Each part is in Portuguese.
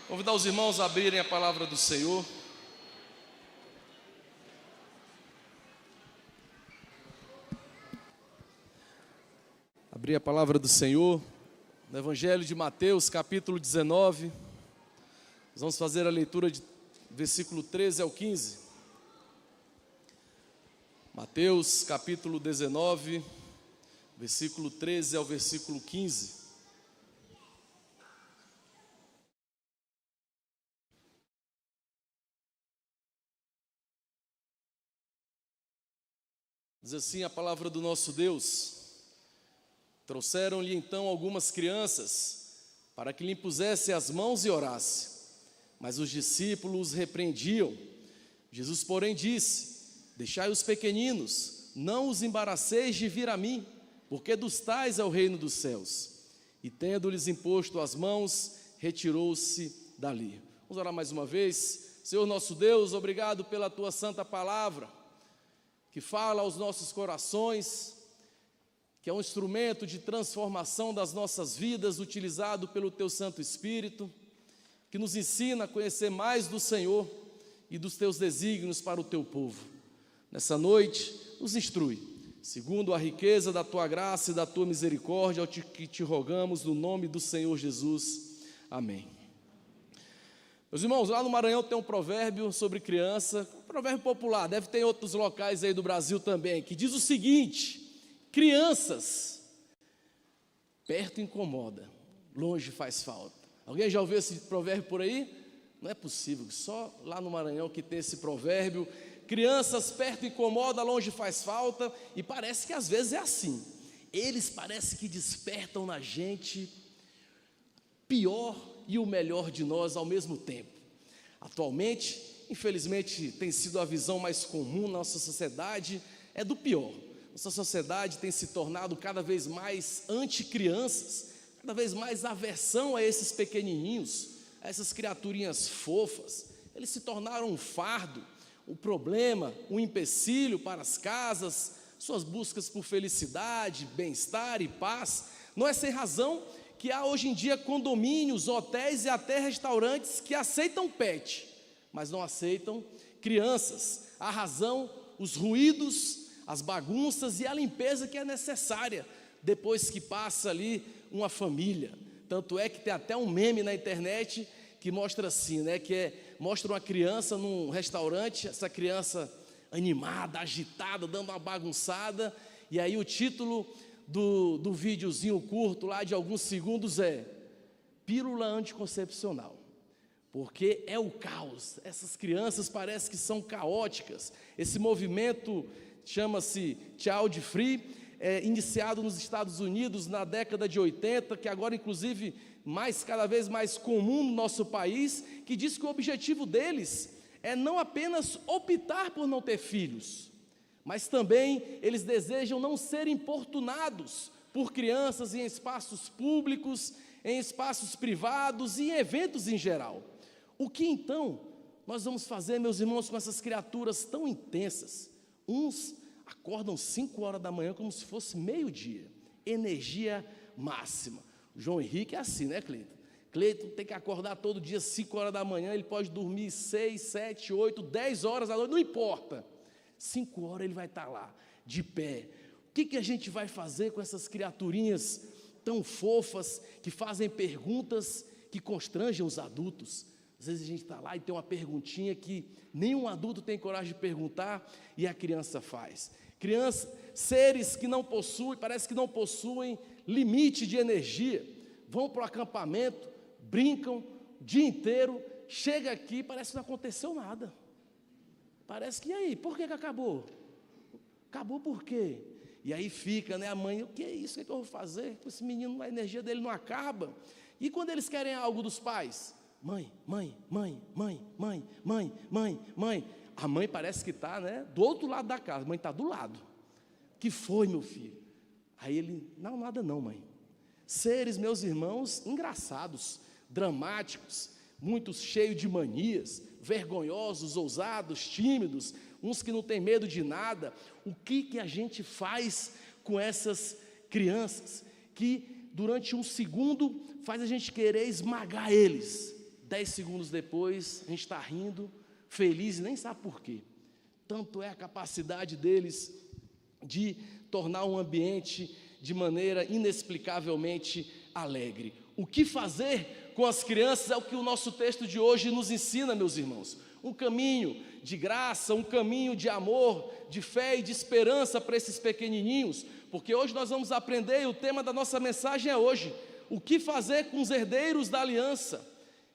Convidar os irmãos a abrirem a palavra do Senhor. Abrir a palavra do Senhor no Evangelho de Mateus, capítulo 19. Nós vamos fazer a leitura de versículo 13 ao 15. Mateus, capítulo 19, versículo 13 ao versículo 15. Diz assim a palavra do nosso Deus: trouxeram-lhe então algumas crianças, para que lhe impusesse as mãos e orasse. Mas os discípulos repreendiam. Jesus, porém, disse: deixai os pequeninos, não os embaraceis de vir a mim, porque dos tais é o reino dos céus. E tendo-lhes imposto as mãos, retirou-se dali. Vamos orar mais uma vez. Senhor nosso Deus, obrigado pela tua santa palavra, que fala aos nossos corações, que é um instrumento de transformação das nossas vidas, utilizado pelo Teu Santo Espírito, que nos ensina a conhecer mais do Senhor e dos Teus desígnios para o Teu povo. Nessa noite, nos instrui, segundo a riqueza da Tua graça e da Tua misericórdia, que te rogamos no nome do Senhor Jesus. Amém. Meus irmãos, lá no Maranhão tem um provérbio sobre criança, um provérbio popular, deve ter em outros locais aí do Brasil também, que diz o seguinte: crianças, perto incomoda, longe faz falta. Alguém já ouviu esse provérbio por aí? Não é possível, só lá no Maranhão que tem esse provérbio. Crianças, perto incomoda, longe faz falta. E parece que às vezes é assim. Eles parecem que despertam na gente pior e o melhor de nós ao mesmo tempo. Atualmente, infelizmente, tem sido a visão mais comum na nossa sociedade, é do pior. Nossa sociedade tem se tornado cada vez mais anti-crianças, cada vez mais aversão a esses pequenininhos, a essas criaturinhas fofas. Eles se tornaram um fardo, um problema, um empecilho para as casas, suas buscas por felicidade, bem-estar e paz. Não é sem razão que há hoje em dia condomínios, hotéis e até restaurantes que aceitam pet, mas não aceitam crianças. A razão, os ruídos, as bagunças e a limpeza que é necessária depois que passa ali uma família. Tanto é que tem até um meme na internet que mostra assim, né, mostra uma criança num restaurante, essa criança animada, agitada, dando uma bagunçada, e aí o título do videozinho curto lá de alguns segundos é pílula anticoncepcional, porque é o caos. Essas crianças parecem que são caóticas. Esse movimento chama-se Child Free, iniciado nos Estados Unidos na década de 80, que agora inclusive cada vez mais comum no nosso país, que diz que o objetivo deles é não apenas optar por não ter filhos, mas também eles desejam não ser importunados por crianças em espaços públicos, em espaços privados e em eventos em geral. O que então nós vamos fazer, meus irmãos, com essas criaturas tão intensas? Uns acordam 5 horas da manhã como se fosse meio-dia, energia máxima. O João Henrique é assim, né, Cleiton? Cleiton tem que acordar todo dia 5 horas da manhã, ele pode dormir 6, 7, 8, 10 horas da noite, não importa. 5 horas ele vai estar lá, de pé. O que a gente vai fazer com essas criaturinhas tão fofas, que fazem perguntas que constrangem os adultos? Às vezes a gente está lá e tem uma perguntinha que nenhum adulto tem coragem de perguntar, e a criança faz. Seres que não possuem, parece que não possuem limite de energia, vão para o acampamento, brincam o dia inteiro, chega aqui, parece que não aconteceu nada. Parece que, e aí, por que acabou? Acabou por quê? E aí fica, né, a mãe, o que é isso? O que eu vou fazer? Esse menino, a energia dele não acaba. E quando eles querem algo dos pais? Mãe. A mãe parece que está, né, do outro lado da casa, a mãe está do lado. Que foi, meu filho? Aí ele, não, nada não, mãe. Seres, meus irmãos, engraçados, dramáticos, muitos cheios de manias, vergonhosos, ousados, tímidos, uns que não têm medo de nada. O que a gente faz com essas crianças que durante um segundo faz a gente querer esmagar eles, 10 segundos depois, a gente está rindo, feliz e nem sabe por quê. Tanto é a capacidade deles de tornar um ambiente de maneira inexplicavelmente alegre. O que fazer com as crianças é o que o nosso texto de hoje nos ensina, meus irmãos. Um caminho de graça, um caminho de amor, de fé e de esperança para esses pequenininhos, porque hoje nós vamos aprender, e o tema da nossa mensagem é hoje, o que fazer com os herdeiros da aliança.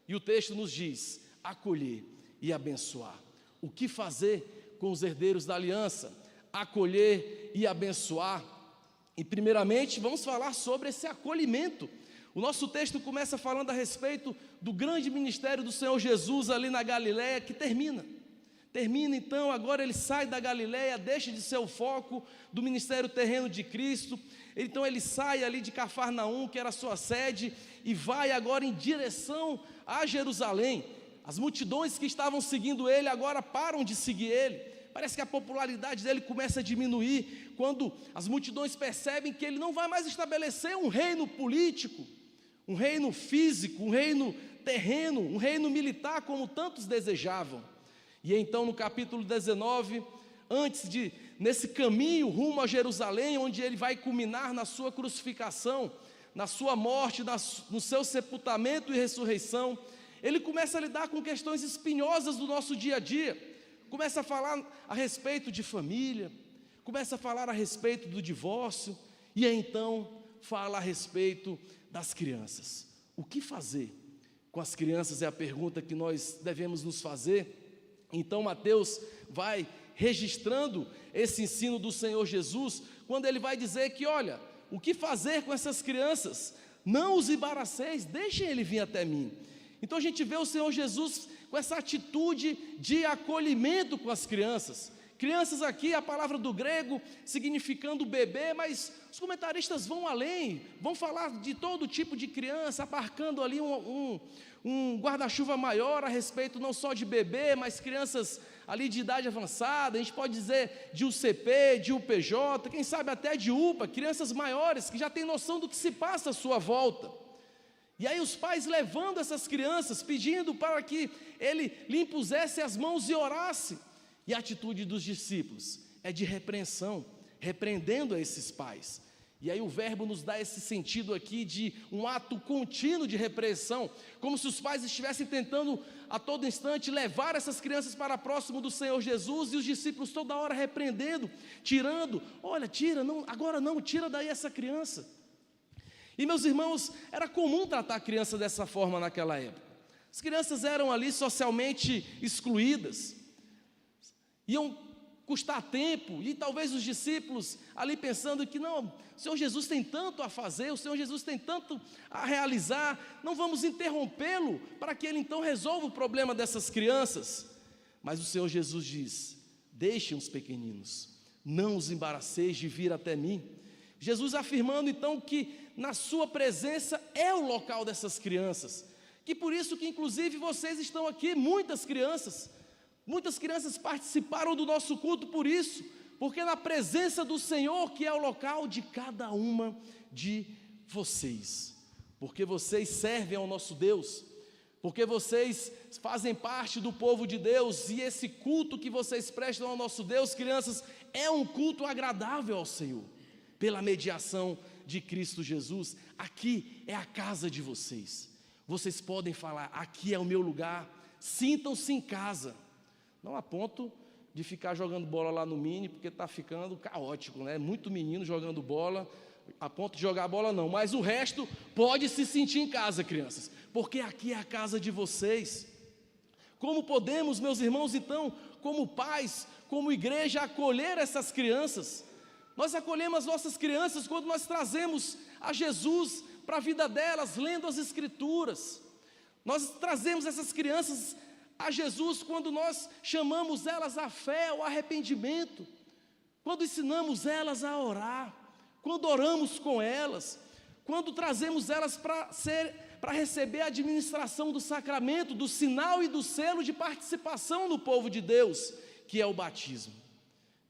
E o texto nos diz, acolher e abençoar. O que fazer com os herdeiros da aliança? Acolher e abençoar. E primeiramente vamos falar sobre esse acolhimento. O nosso texto começa falando a respeito do grande ministério do Senhor Jesus ali na Galileia, que termina então, agora ele sai da Galileia, deixa de ser o foco do ministério terreno de Cristo. Então ele sai ali de Cafarnaum, que era a sua sede, e vai agora em direção a Jerusalém. As multidões que estavam seguindo ele agora param de seguir ele. Parece que a popularidade dele começa a diminuir quando as multidões percebem que ele não vai mais estabelecer um reino político, um reino físico, um reino terreno, um reino militar como tantos desejavam. E então no capítulo 19, nesse caminho rumo a Jerusalém, onde ele vai culminar na sua crucificação, na sua morte, no seu sepultamento e ressurreição, ele começa a lidar com questões espinhosas do nosso dia a dia, começa a falar a respeito de família, começa a falar a respeito do divórcio, e então fala a respeito das crianças. O que fazer com as crianças é a pergunta que nós devemos nos fazer. Então Mateus vai registrando esse ensino do Senhor Jesus, quando ele vai dizer que, olha, o que fazer com essas crianças? Não os embaraceis, deixem ele vir até mim. Então a gente vê o Senhor Jesus com essa atitude de acolhimento com as crianças. Crianças aqui, a palavra do grego significando bebê, mas os comentaristas vão além, vão falar de todo tipo de criança, abarcando ali um guarda-chuva maior a respeito não só de bebê, mas crianças ali de idade avançada, a gente pode dizer de UCP, de UPJ, quem sabe até de UPA, crianças maiores que já têm noção do que se passa à sua volta. E aí os pais levando essas crianças, pedindo para que ele lhe impusesse as mãos e orasse. E a atitude dos discípulos é de repreensão, repreendendo a esses pais. E aí o verbo nos dá esse sentido aqui de um ato contínuo de repreensão, como se os pais estivessem tentando a todo instante levar essas crianças para próximo do Senhor Jesus, e os discípulos toda hora repreendendo, tirando, olha, tira, não, agora não, tira daí essa criança. E meus irmãos, era comum tratar a criança dessa forma naquela época. As crianças eram ali socialmente excluídas, iam custar tempo, e talvez os discípulos ali pensando que não, o Senhor Jesus tem tanto a fazer, o Senhor Jesus tem tanto a realizar, não vamos interrompê-lo para que ele então resolva o problema dessas crianças. Mas o Senhor Jesus diz, deixem os pequeninos, não os embaraceis de vir até mim. Jesus afirmando então que na sua presença é o local dessas crianças, que por isso que inclusive vocês estão aqui, muitas crianças participaram do nosso culto por isso, porque na presença do Senhor que é o local de cada uma de vocês, porque vocês servem ao nosso Deus, porque vocês fazem parte do povo de Deus, e esse culto que vocês prestam ao nosso Deus, crianças, é um culto agradável ao Senhor, pela mediação de Cristo Jesus. Aqui é a casa de vocês, vocês podem falar, aqui é o meu lugar, sintam-se em casa. Não a ponto de ficar jogando bola lá no mini, porque está ficando caótico, né? Muito menino jogando bola, a ponto de jogar bola não, mas o resto pode se sentir em casa, crianças, porque aqui é a casa de vocês. Como podemos, meus irmãos, então, como pais, como igreja, acolher essas crianças? Nós acolhemos as nossas crianças quando nós trazemos a Jesus para a vida delas, lendo as Escrituras. Nós trazemos essas crianças a Jesus quando nós chamamos elas à fé, ao arrependimento, quando ensinamos elas a orar, quando oramos com elas, quando trazemos elas para receber a administração do sacramento, do sinal e do selo de participação no povo de Deus, que é o batismo.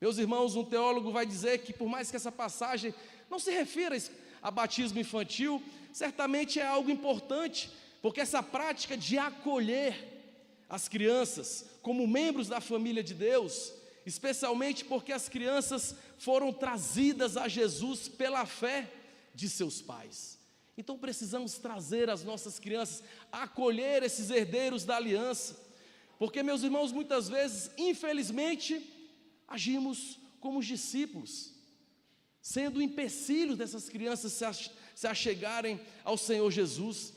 Meus irmãos, um teólogo vai dizer que por mais que essa passagem não se refira a batismo infantil, certamente é algo importante, porque essa prática de acolher as crianças como membros da família de Deus, especialmente porque as crianças foram trazidas a Jesus pela fé de seus pais. Então precisamos trazer as nossas crianças, acolher esses herdeiros da aliança, porque, meus irmãos, muitas vezes, infelizmente, agimos como os discípulos, sendo empecilhos dessas crianças se achegarem ao Senhor Jesus.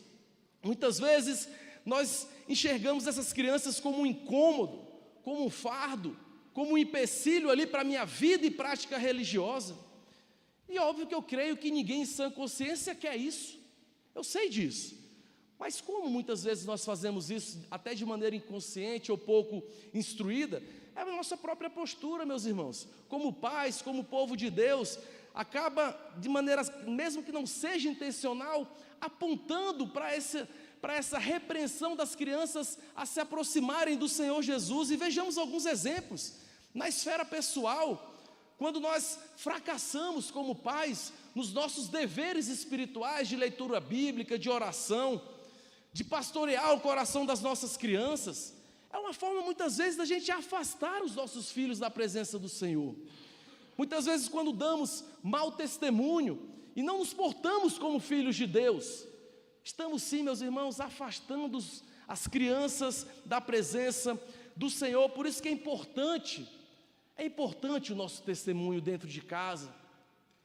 Muitas vezes nós enxergamos essas crianças como um incômodo, como um fardo, como um empecilho ali para a minha vida e prática religiosa. E óbvio que eu creio que ninguém em sã consciência quer isso, eu sei disso. Mas como muitas vezes nós fazemos isso, até de maneira inconsciente ou pouco instruída, é a nossa própria postura, meus irmãos. Como pais, como povo de Deus, acaba de maneira, mesmo que não seja intencional, apontando para essa repreensão das crianças a se aproximarem do Senhor Jesus. E vejamos alguns exemplos. Na esfera pessoal, quando nós fracassamos como pais, nos nossos deveres espirituais de leitura bíblica, de oração, de pastorear o coração das nossas crianças, é uma forma muitas vezes da gente afastar os nossos filhos da presença do Senhor. Muitas vezes quando damos mau testemunho e não nos portamos como filhos de Deus, estamos sim, meus irmãos, afastando as crianças da presença do Senhor. Por isso que é importante o nosso testemunho dentro de casa,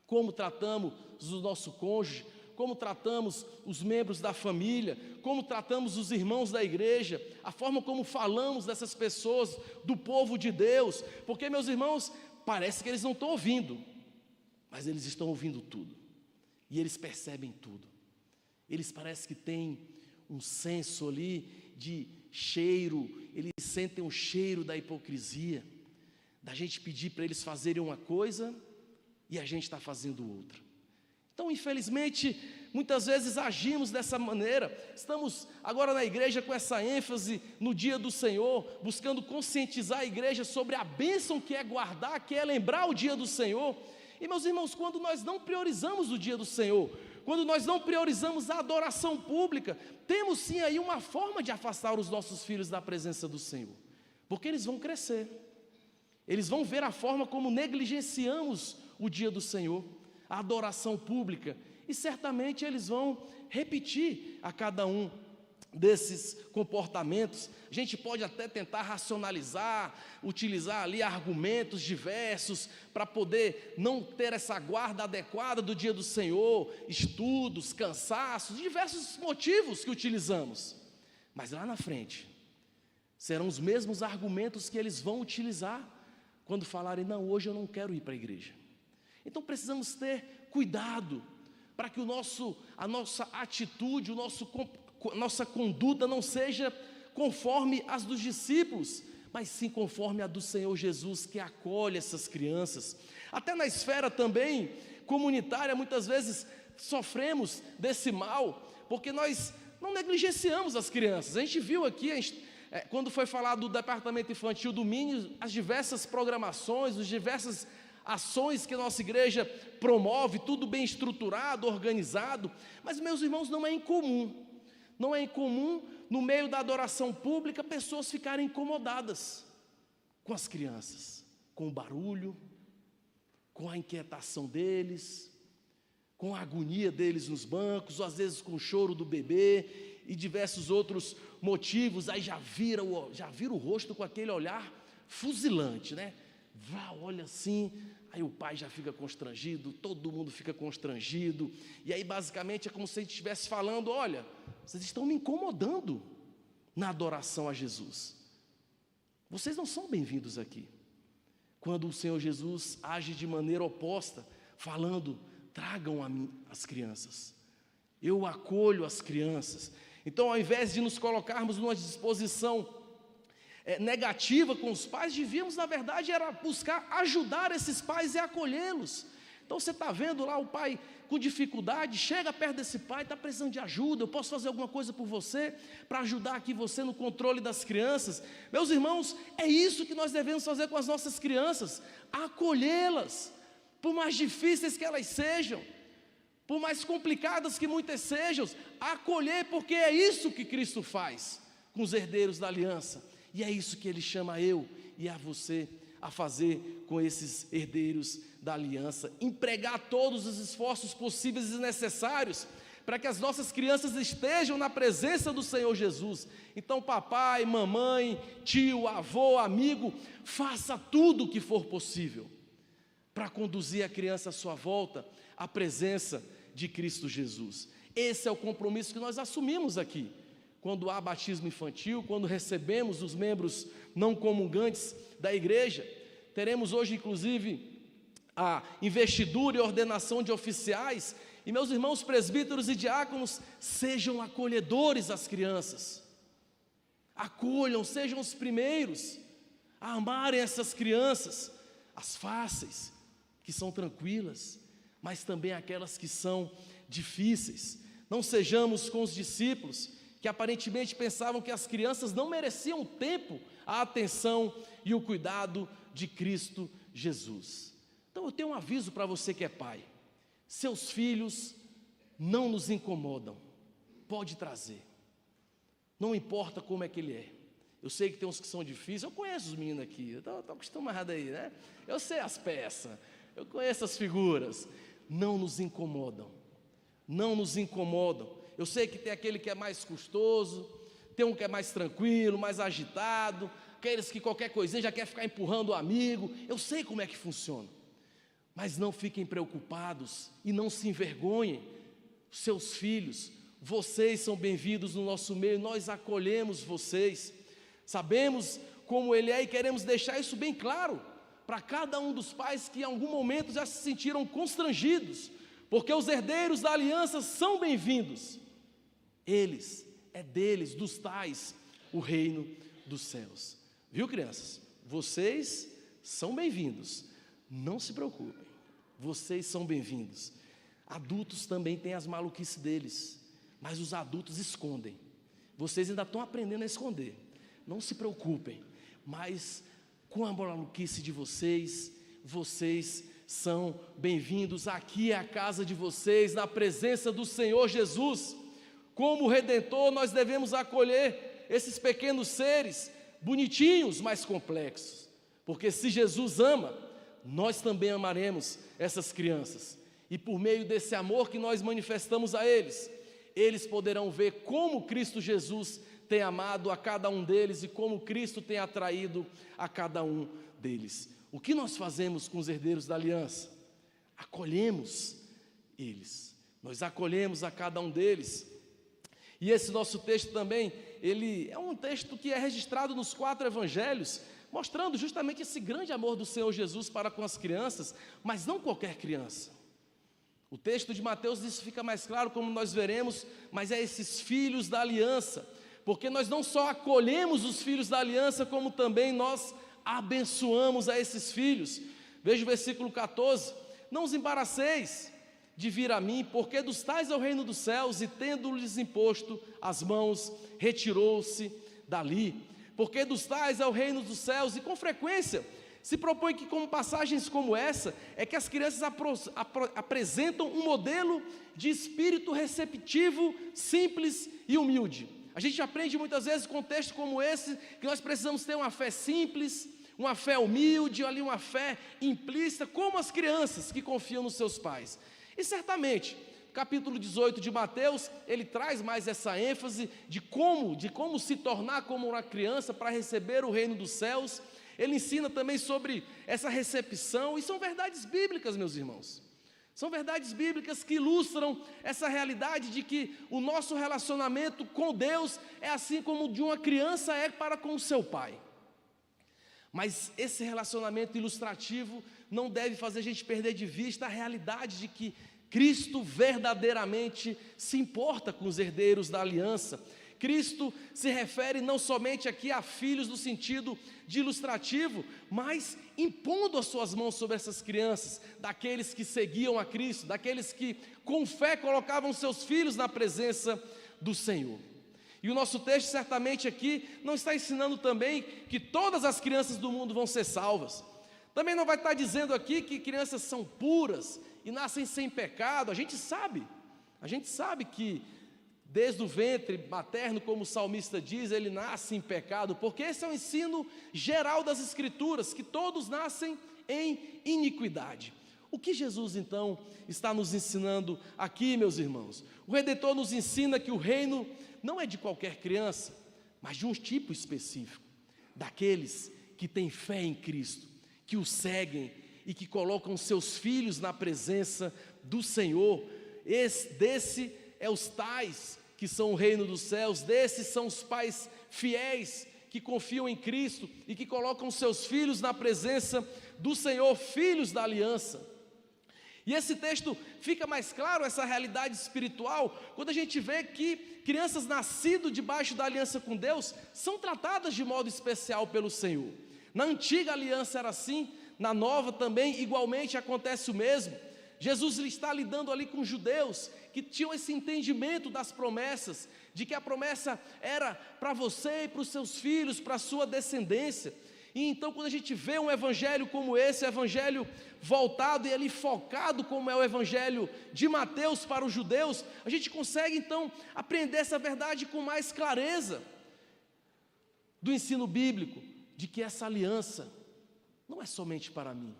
como tratamos o nosso cônjuge, como tratamos os membros da família, como tratamos os irmãos da igreja, a forma como falamos dessas pessoas, do povo de Deus, porque, meus irmãos, parece que eles não estão ouvindo, mas eles estão ouvindo tudo, e eles percebem tudo. Eles parecem que têm um senso ali de cheiro, eles sentem um cheiro da hipocrisia, da gente pedir para eles fazerem uma coisa e a gente está fazendo outra. Então, infelizmente, muitas vezes agimos dessa maneira. Estamos agora na igreja com essa ênfase no dia do Senhor, buscando conscientizar a igreja sobre a bênção que é guardar, que é lembrar o dia do Senhor. E, meus irmãos, quando nós não priorizamos o dia do Senhor, quando nós não priorizamos a adoração pública, temos sim aí uma forma de afastar os nossos filhos da presença do Senhor, porque eles vão crescer, eles vão ver a forma como negligenciamos o dia do Senhor, a adoração pública, e certamente eles vão repetir a cada um desses comportamentos. A gente pode até tentar racionalizar, utilizar ali argumentos diversos para poder não ter essa guarda adequada do dia do Senhor, estudos, cansaços, diversos motivos que utilizamos, mas lá na frente serão os mesmos argumentos que eles vão utilizar quando falarem: não, hoje eu não quero ir para a igreja. Então precisamos ter cuidado para que a nossa atitude, nossa conduta não seja conforme as dos discípulos, mas sim conforme a do Senhor Jesus, que acolhe essas crianças. Até na esfera também comunitária, muitas vezes sofremos desse mal, porque nós não negligenciamos as crianças. A gente viu aqui, quando foi falado do departamento infantil do Mini, as diversas programações, as diversas ações que a nossa igreja promove, tudo bem estruturado, organizado. Mas, meus irmãos, não é incomum no meio da adoração pública pessoas ficarem incomodadas com as crianças, com o barulho, com a inquietação deles, com a agonia deles nos bancos, ou às vezes com o choro do bebê e diversos outros motivos. Aí já vira o rosto com aquele olhar fuzilante, né? Olha assim, aí o pai já fica constrangido, todo mundo fica constrangido, e aí basicamente é como se a gente estivesse falando: olha, vocês estão me incomodando na adoração a Jesus, vocês não são bem-vindos aqui. Quando o Senhor Jesus age de maneira oposta, falando: tragam a mim as crianças, eu acolho as crianças. Então, ao invés de nos colocarmos numa disposição negativa com os pais, devíamos, na verdade, era buscar ajudar esses pais e acolhê-los. Então você está vendo lá o pai com dificuldade, chega perto desse pai, está precisando de ajuda, eu posso fazer alguma coisa por você, para ajudar aqui você no controle das crianças. Meus irmãos, é isso que nós devemos fazer com as nossas crianças, acolhê-las, por mais difíceis que elas sejam, por mais complicadas que muitas sejam, acolher, porque é isso que Cristo faz com os herdeiros da aliança, e é isso que Ele chama eu e a você a fazer com esses herdeiros da aliança, empregar todos os esforços possíveis e necessários, para que as nossas crianças estejam na presença do Senhor Jesus. Então papai, mamãe, tio, avô, amigo, faça tudo o que for possível, para conduzir a criança à sua volta, à presença de Cristo Jesus. Esse é o compromisso que nós assumimos aqui, quando há batismo infantil, quando recebemos os membros não comungantes da igreja. Teremos hoje inclusive a investidura e ordenação de oficiais, e meus irmãos presbíteros e diáconos, sejam acolhedores às crianças, acolham, sejam os primeiros a amarem essas crianças, as fáceis, que são tranquilas, mas também aquelas que são difíceis. Não sejamos com os discípulos, que aparentemente pensavam que as crianças não mereciam o tempo, a atenção e o cuidado de Cristo Jesus. Então eu tenho um aviso para você que é pai: seus filhos não nos incomodam, pode trazer, não importa como é que ele é. Eu sei que tem uns que são difíceis, eu conheço os meninos aqui, eu estou acostumado aí, né? Eu sei as peças, eu conheço as figuras. Não nos incomodam, não nos incomodam. Eu sei que tem aquele que é mais custoso, tem um que é mais tranquilo, mais agitado, aqueles que qualquer coisinha já quer ficar empurrando o amigo. Eu sei como é que funciona, mas não fiquem preocupados e não se envergonhem. Seus filhos, vocês são bem-vindos no nosso meio, nós acolhemos vocês, sabemos como ele é e queremos deixar isso bem claro para cada um dos pais que em algum momento já se sentiram constrangidos, porque os herdeiros da aliança são bem-vindos. Eles, é deles, dos tais, o reino dos céus. Viu, crianças? Vocês são bem-vindos, não se preocupem, vocês são bem-vindos. Adultos também têm as maluquices deles, mas os adultos escondem, vocês ainda estão aprendendo a esconder. Não se preocupem, mas com a maluquice de vocês, vocês são bem-vindos. Aqui é a casa de vocês, na presença do Senhor Jesus. Como Redentor, nós devemos acolher esses pequenos seres, bonitinhos, mas complexos, porque se Jesus ama, nós também amaremos essas crianças, e por meio desse amor que nós manifestamos a eles, eles poderão ver como Cristo Jesus tem amado a cada um deles e como Cristo tem atraído a cada um deles. O que nós fazemos com os herdeiros da aliança? Acolhemos eles, nós acolhemos a cada um deles. E esse nosso texto também, ele é um texto que é registrado nos 4 evangelhos, mostrando justamente esse grande amor do Senhor Jesus para com as crianças, mas não qualquer criança. O texto de Mateus isso fica mais claro, como nós veremos, mas é esses filhos da aliança, porque nós não só acolhemos os filhos da aliança, como também nós abençoamos a esses filhos. Veja o versículo 14: não os embaraceis de vir a mim, porque dos tais é o reino dos céus, e tendo-lhes imposto as mãos, retirou-se dali. Porque dos tais é o reino dos céus, e com frequência se propõe que, como passagens como essa, é que as crianças apresentam um modelo de espírito receptivo, simples e humilde. A gente aprende muitas vezes com textos como esse, que nós precisamos ter uma fé simples, uma fé humilde, ali uma fé implícita, como as crianças que confiam nos seus pais. E certamente, capítulo 18 de Mateus, ele traz mais essa ênfase de como se tornar como uma criança para receber o reino dos céus. Ele ensina também sobre essa recepção, e são verdades bíblicas, meus irmãos. São verdades bíblicas que ilustram essa realidade de que o nosso relacionamento com Deus é assim como o de uma criança é para com o seu pai. Mas esse relacionamento ilustrativo não deve fazer a gente perder de vista a realidade de que Cristo verdadeiramente se importa com os herdeiros da aliança. Cristo se refere não somente aqui a filhos no sentido de ilustrativo, mas impondo as suas mãos sobre essas crianças, daqueles que seguiam a Cristo, daqueles que com fé colocavam seus filhos na presença do Senhor. E o nosso texto certamente aqui não está ensinando também que todas as crianças do mundo vão ser salvas. Também não vai estar dizendo aqui que crianças são puras e nascem sem pecado, a gente sabe que desde o ventre materno, como o salmista diz, ele nasce em pecado, porque esse é o ensino geral das Escrituras, que todos nascem em iniquidade. O que Jesus então está nos ensinando aqui, meus irmãos? O Redentor nos ensina que o reino não é de qualquer criança, mas de um tipo específico, daqueles que têm fé em Cristo, que o seguem e que colocam seus filhos na presença do Senhor. Desse é os tais que são o reino dos céus, desses são os pais fiéis que confiam em Cristo e que colocam seus filhos na presença do Senhor, filhos da aliança. E esse texto fica mais claro, essa realidade espiritual, quando a gente vê que crianças nascidas debaixo da aliança com Deus são tratadas de modo especial pelo Senhor. Na antiga aliança era assim, na nova também igualmente acontece o mesmo. Jesus está lidando ali com judeus que tinham esse entendimento das promessas, de que a promessa era para você e para os seus filhos, para a sua descendência. E então quando a gente vê um evangelho como esse, evangelho voltado e ali focado como é o evangelho de Mateus para os judeus, a gente consegue então aprender essa verdade com mais clareza do ensino bíblico, de que essa aliança não é somente para mim,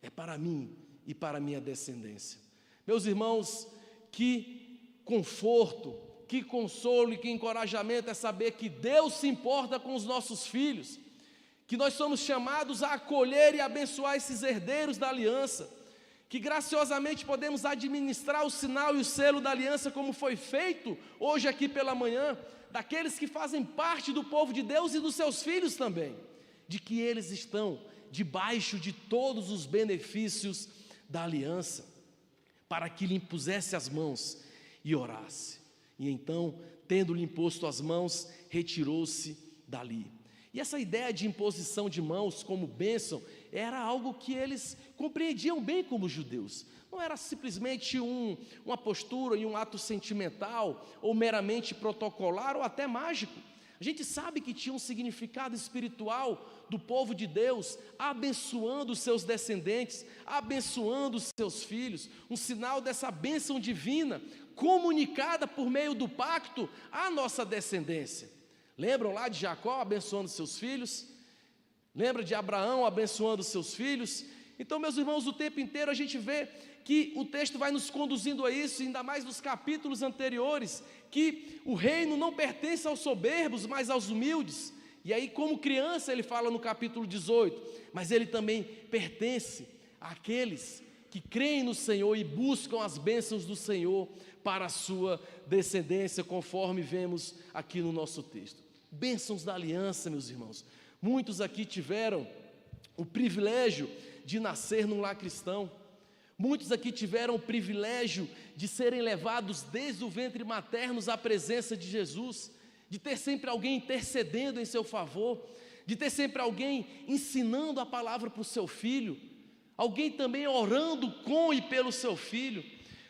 é para mim e para a minha descendência. Meus irmãos, que conforto, que consolo e que encorajamento é saber que Deus se importa com os nossos filhos, que nós somos chamados a acolher e abençoar esses herdeiros da aliança, que graciosamente podemos administrar o sinal e o selo da aliança, como foi feito hoje aqui pela manhã, daqueles que fazem parte do povo de Deus e dos seus filhos também, de que eles estão debaixo de todos os benefícios da aliança, para que lhe impusesse as mãos e orasse. E então, tendo-lhe imposto as mãos, retirou-se dali. E essa ideia de imposição de mãos como bênção era algo que eles compreendiam bem como judeus. Não era simplesmente uma postura e um ato sentimental, ou meramente protocolar, ou até mágico. A gente sabe que tinha um significado espiritual do povo de Deus, abençoando os seus descendentes, abençoando os seus filhos, um sinal dessa bênção divina, comunicada por meio do pacto à nossa descendência. Lembram lá de Jacó abençoando seus filhos? Lembra de Abraão abençoando seus filhos? Então, meus irmãos, o tempo inteiro a gente vê que o texto vai nos conduzindo a isso, ainda mais nos capítulos anteriores, que o reino não pertence aos soberbos, mas aos humildes. E aí, como criança, ele fala no capítulo 18, mas ele também pertence àqueles que creem no Senhor e buscam as bênçãos do Senhor para a sua descendência, conforme vemos aqui no nosso texto. Bênçãos da aliança, meus irmãos. Muitos aqui tiveram o privilégio de nascer num lar cristão. Muitos aqui tiveram o privilégio de serem levados desde o ventre materno à presença de Jesus, de ter sempre alguém intercedendo em seu favor, de ter sempre alguém ensinando a palavra para o seu filho, alguém também orando com e pelo seu filho,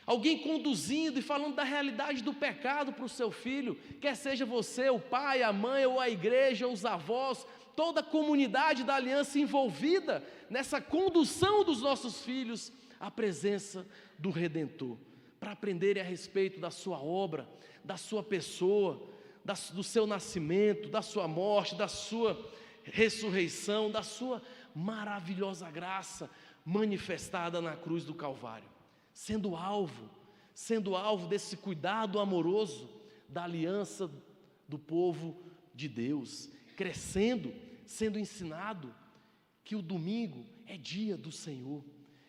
alguém conduzindo e falando da realidade do pecado para o seu filho, quer seja você, o pai, a mãe, ou a igreja, ou os avós, toda a comunidade da aliança envolvida nessa condução dos nossos filhos à presença do Redentor, para aprenderem a respeito da sua obra, da sua pessoa, do seu nascimento, da sua morte, da sua ressurreição, da sua maravilhosa graça manifestada na cruz do Calvário, sendo alvo desse cuidado amoroso da aliança do povo de Deus, crescendo, sendo ensinado que o domingo é dia do Senhor,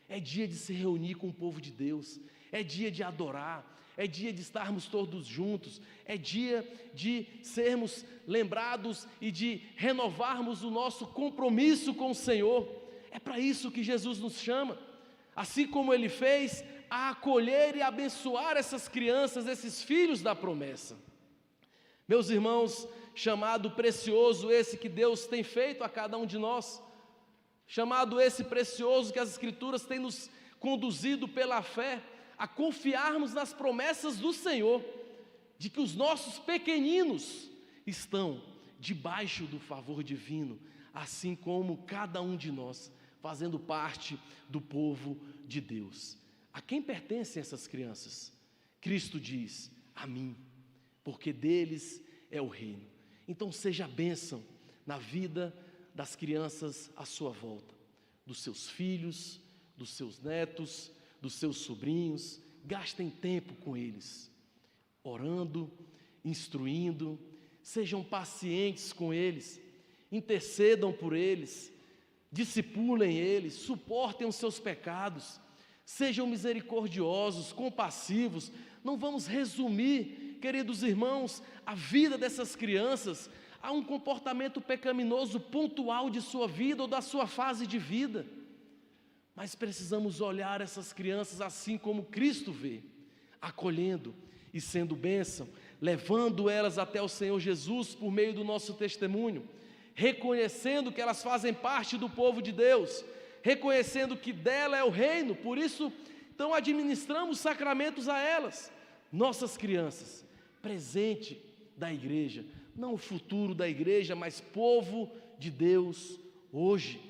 é dia de se reunir com o povo de Deus, é dia de adorar, é dia de estarmos todos juntos, é dia de sermos lembrados e de renovarmos o nosso compromisso com o Senhor. É para isso que Jesus nos chama, assim como Ele fez, a acolher e abençoar essas crianças, esses filhos da promessa. Meus irmãos, chamado precioso esse que Deus tem feito a cada um de nós, chamado esse precioso que as Escrituras têm nos conduzido pela fé, a confiarmos nas promessas do Senhor, de que os nossos pequeninos estão debaixo do favor divino, assim como cada um de nós, fazendo parte do povo de Deus. A quem pertencem essas crianças? Cristo diz: a mim, porque deles é o reino. Então seja bênção na vida das crianças à sua volta, dos seus filhos, dos seus netos, dos seus sobrinhos. Gastem tempo com eles, orando, instruindo, sejam pacientes com eles, intercedam por eles, discipulem eles, suportem os seus pecados, sejam misericordiosos, compassivos. Não vamos resumir, queridos irmãos, a vida dessas crianças a um comportamento pecaminoso pontual de sua vida ou da sua fase de vida, mas precisamos olhar essas crianças assim como Cristo vê, acolhendo e sendo bênção, levando elas até o Senhor Jesus por meio do nosso testemunho, reconhecendo que elas fazem parte do povo de Deus, reconhecendo que dela é o reino. Por isso, então, administramos sacramentos a elas, nossas crianças, presente da igreja, não o futuro da igreja, mas povo de Deus hoje,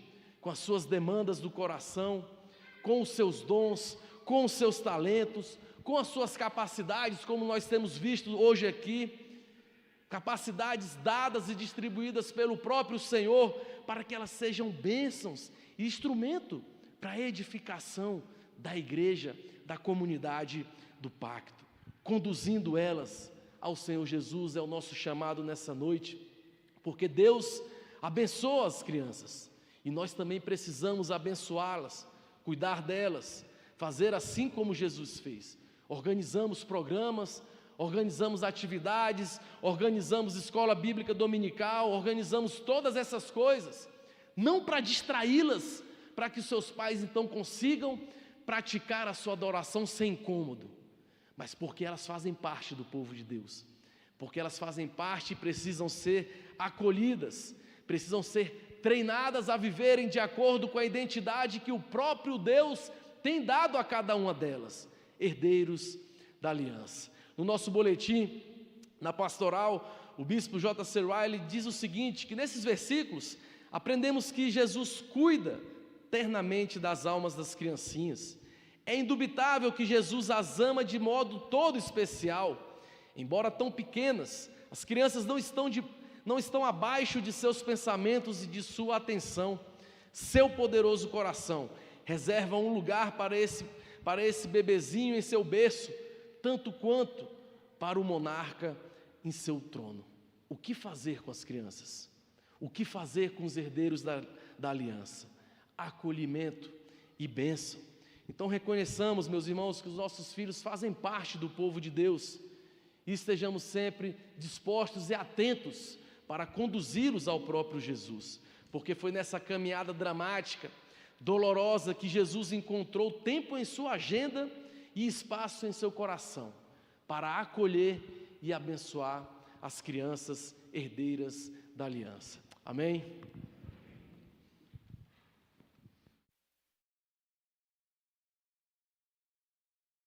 com as suas demandas do coração, com os seus dons, com os seus talentos, com as suas capacidades, como nós temos visto hoje aqui, capacidades dadas e distribuídas pelo próprio Senhor, para que elas sejam bênçãos e instrumento para a edificação da igreja, da comunidade do pacto, conduzindo elas ao Senhor Jesus. É o nosso chamado nessa noite, porque Deus abençoa as crianças, e nós também precisamos abençoá-las, cuidar delas, fazer assim como Jesus fez. Organizamos programas, organizamos atividades, organizamos escola bíblica dominical, organizamos todas essas coisas, não para distraí-las, para que seus pais então consigam praticar a sua adoração sem incômodo, mas porque elas fazem parte do povo de Deus, porque elas fazem parte e precisam ser acolhidas, precisam ser treinadas a viverem de acordo com a identidade que o próprio Deus tem dado a cada uma delas, herdeiros da aliança. No nosso boletim, na pastoral, o bispo J.C. Riley diz o seguinte, que nesses versículos aprendemos que Jesus cuida ternamente das almas das criancinhas. É indubitável que Jesus as ama de modo todo especial. Embora tão pequenas, as crianças não estão abaixo de seus pensamentos e de sua atenção. Seu poderoso coração reserva um lugar para esse bebezinho em seu berço, tanto quanto para o monarca em seu trono. O que fazer com as crianças? O que fazer com os herdeiros da aliança? Acolhimento e bênção. Então reconheçamos, meus irmãos, que os nossos filhos fazem parte do povo de Deus, e estejamos sempre dispostos e atentos para conduzi-los ao próprio Jesus, porque foi nessa caminhada dramática, dolorosa, que Jesus encontrou tempo em sua agenda e espaço em seu coração, para acolher e abençoar as crianças herdeiras da aliança. Amém?